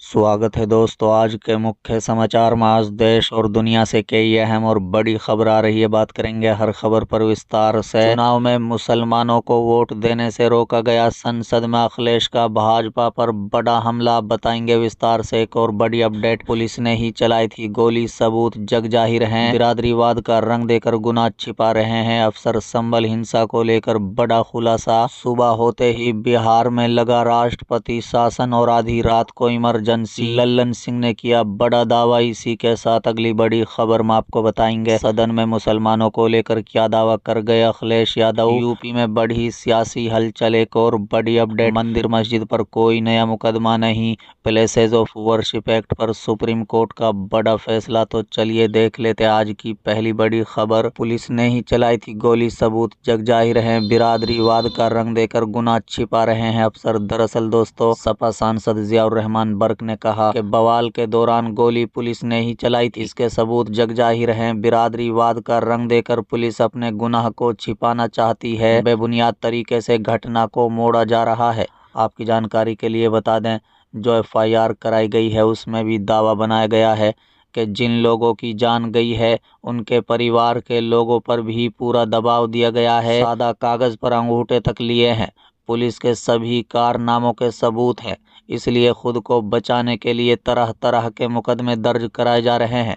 स्वागत है दोस्तों। आज के मुख्य समाचार में आज देश और दुनिया से कई अहम और बड़ी खबर आ रही है। बात करेंगे हर खबर पर विस्तार से। चुनाव में मुसलमानों को वोट देने से रोका गया, संसद में अखिलेश का भाजपा पर बड़ा हमला। बताएंगे विस्तार से। एक और बड़ी अपडेट, पुलिस ने ही चलाई थी गोली, सबूत जग जाहिर हैं। बिरादरीवाद का रंग देकर गुनाह छिपा रहे हैं अफसर। संभल हिंसा को लेकर बड़ा खुलासा। सुबह होते ही बिहार में लगा राष्ट्रपति शासन और आधी रात को इमरजेंसी। लल्लन सिंह ने किया बड़ा दावा। इसी के साथ अगली बड़ी खबर में आपको बताएंगे सदन में मुसलमानों को लेकर क्या दावा कर गए अखिलेश यादव। यूपी में बढ़ी सियासी हलचल। एक और बड़ी अपडेट, मंदिर मस्जिद पर कोई नया मुकदमा नहीं, प्लेसेज ऑफ वर्शिप एक्ट पर सुप्रीम कोर्ट का बड़ा फैसला। तो चलिए देख लेते आज की पहली बड़ी खबर। पुलिस ने ही चलाई थी गोली, सबूत जग जाहिर हैं। बिरादरीवाद का रंग देकर गुनाह छिपा रहे हैं अफसर। दरअसल दोस्तों, सपा सांसद जियाउर रहमान बर्क ने कहा कि बवाल के दौरान गोली पुलिस ने ही चलाई थी, इसके सबूत जग जाहिर हैं। बिरादरीवाद का रंग देकर पुलिस अपने गुनाह को छिपाना चाहती है। बेबुनियाद तरीके से घटना को मोड़ा जा रहा है। आपकी जानकारी के लिए बता दें, जो एफआईआर कराई गई है उसमें भी दावा बनाया गया है कि जिन लोगों की जान गई है उनके परिवार के लोगों पर भी पूरा दबाव दिया गया है। सादा कागज पर अंगूठे तक लिए हैं। पुलिस के सभी कारनामों के सबूत हैं, इसलिए खुद को बचाने के लिए तरह तरह के मुकदमे दर्ज कराए जा रहे हैं।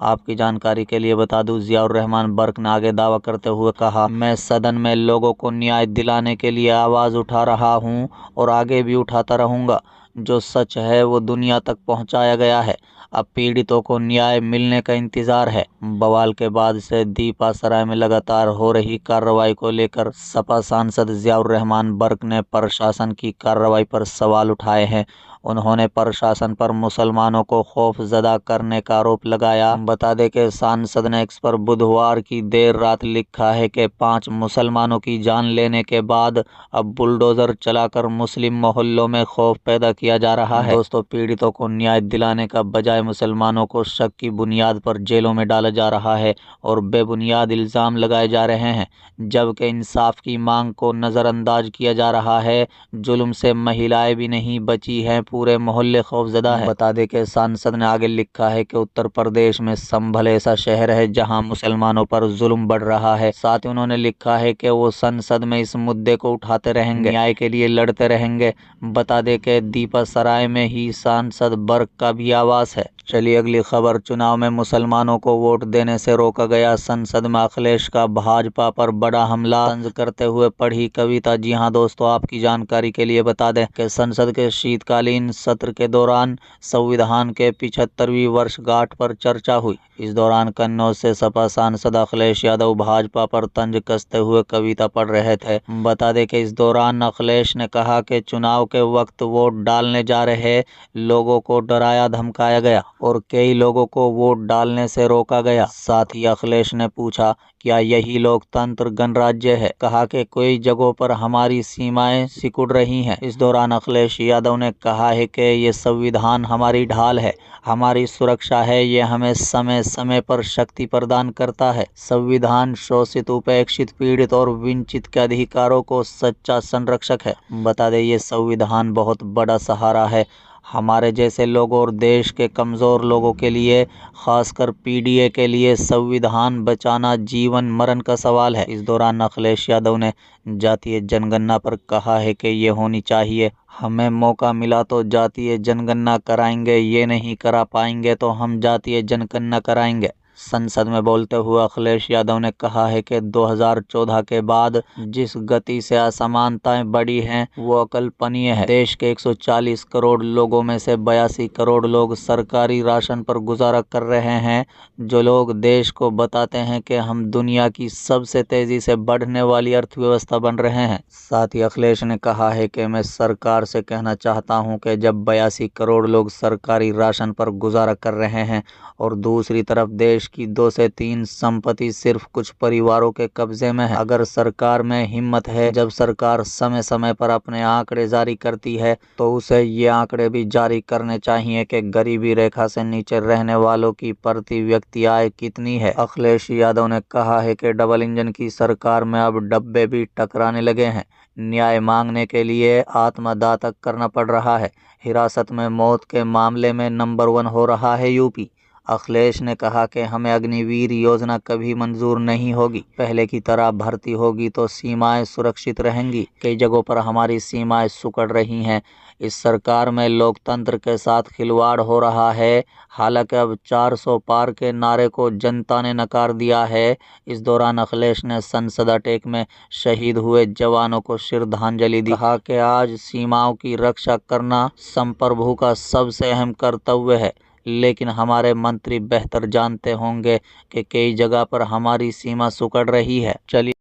आपकी जानकारी के लिए बता दूं, जियाउर रहमान बर्क ने आगे दावा करते हुए कहा, मैं सदन में लोगों को न्याय दिलाने के लिए आवाज़ उठा रहा हूं और आगे भी उठाता रहूंगा। जो सच है वो दुनिया तक पहुंचाया गया है। अब पीड़ितों को न्याय मिलने का इंतजार है। बवाल के बाद से दीपा सराय में लगातार हो रही कार्रवाई को लेकर सपा सांसद जियाउर रहमान बर्क ने प्रशासन की कार्रवाई पर सवाल उठाए हैं। उन्होंने प्रशासन पर मुसलमानों को खौफजदा करने का आरोप लगाया। बता दें कि सांसद ने एक्स पर बुधवार की देर रात लिखा है कि 5 मुसलमानों की जान लेने के बाद अब बुलडोजर चलाकर मुस्लिम मोहल्लों में खौफ पैदा किया जा रहा है। दोस्तों, पीड़ितों को न्याय दिलाने का बजाय मुसलमानों को शक की बुनियाद पर जेलों में डाला जा रहा है और बेबुनियाद इल्जाम लगाए जा रहे हैं, जबकि इंसाफ की मांग को नज़रअंदाज किया जा रहा है। जुल्म से महिलाएं भी नहीं बची हैं, पूरे मोहल्ले खौफजदा है। बता दें कि सांसद ने आगे लिखा है कि उत्तर प्रदेश में संभल ऐसा शहर है जहां मुसलमानों पर जुल्म बढ़ रहा है। साथ ही उन्होंने लिखा है कि वो संसद में इस मुद्दे को उठाते रहेंगे, न्याय के लिए लड़ते रहेंगे। बता दें कि दीपा सराय में ही सांसद बर्क का भी आवास है। चलिए अगली खबर, चुनाव में मुसलमानों को वोट देने से रोका गया, संसद में अखिलेश का भाजपा पर बड़ा हमला। तंज करते हुए पढ़ी कविता। जी हां दोस्तों, आपकी जानकारी के लिए बता दें कि संसद के शीतकालीन सत्र के दौरान संविधान के 75वीं वर्षगांठ पर चर्चा हुई। इस दौरान कन्नौज से सपा सांसद अखिलेश यादव भाजपा पर तंज कसते हुए कविता पढ़ रहे थे। बता दें कि इस दौरान अखिलेश ने कहा कि चुनाव के वक्त वोट डालने जा रहे लोगों को डराया धमकाया गया और कई लोगों को वोट डालने से रोका गया। साथ ही अखिलेश ने पूछा, क्या यही लोकतंत्र गणराज्य है? कहा कि कई जगहों पर हमारी सीमाएं सिकुड़ रही हैं। इस दौरान अखिलेश यादव ने कहा है कि ये संविधान हमारी ढाल है, हमारी सुरक्षा है, ये हमें समय समय पर शक्ति प्रदान करता है। संविधान शोषित, उपेक्षित, पीड़ित और वंचित के अधिकारों को सच्चा संरक्षक है। बता दें, ये संविधान बहुत बड़ा सहारा है हमारे जैसे लोगों और देश के कमज़ोर लोगों के लिए, खासकर पीडीए के लिए संविधान बचाना जीवन मरण का सवाल है। इस दौरान अखिलेश यादव ने जातीय जनगणना पर कहा है कि ये होनी चाहिए, हमें मौका मिला तो जातीय जनगणना कराएंगे, ये नहीं करा पाएंगे तो हम जातीय जनगणना कराएंगे। संसद में बोलते हुए अखिलेश यादव ने कहा है कि 2014 के बाद जिस गति से असमानताएं बढ़ी हैं वो अकल्पनीय है। देश के 140 करोड़ लोगों में से 82 करोड़ लोग सरकारी राशन पर गुजारा कर रहे हैं। जो लोग देश को बताते हैं कि हम दुनिया की सबसे तेजी से बढ़ने वाली अर्थव्यवस्था बन रहे हैं। साथ ही अखिलेश ने कहा है कि मैं सरकार से कहना चाहता हूं कि जब 82 करोड़ लोग सरकारी राशन पर गुजारा कर रहे हैं और दूसरी तरफ देश की 2 से 3 संपत्ति सिर्फ कुछ परिवारों के कब्जे में है, अगर सरकार में हिम्मत है, जब सरकार समय समय पर अपने आंकड़े जारी करती है तो उसे ये आंकड़े भी जारी करने चाहिए कि गरीबी रेखा से नीचे रहने वालों की प्रति व्यक्ति आय कितनी है। अखिलेश यादव ने कहा है कि डबल इंजन की सरकार में अब डब्बे भी टकराने लगे हैं। न्याय मांगने के लिए आत्मदाह तक करना पड़ रहा है। हिरासत में मौत के मामले में नंबर 1 हो रहा है यूपी। अखिलेश ने कहा कि हमें अग्निवीर योजना कभी मंजूर नहीं होगी। पहले की तरह भर्ती होगी तो सीमाएं सुरक्षित रहेंगी। कई जगहों पर हमारी सीमाएं सिकुड़ रही हैं। इस सरकार में लोकतंत्र के साथ खिलवाड़ हो रहा है। हालांकि अब 400 पार के नारे को जनता ने नकार दिया है। इस दौरान अखिलेश ने संसद अटैक में शहीद हुए जवानों को श्रद्धांजलि दी। कहा कि आज सीमाओं की रक्षा करना संप्रभु का सबसे अहम कर्तव्य है, लेकिन हमारे मंत्री बेहतर जानते होंगे कि कई जगह पर हमारी सीमा सिकुड़ रही है। चलिए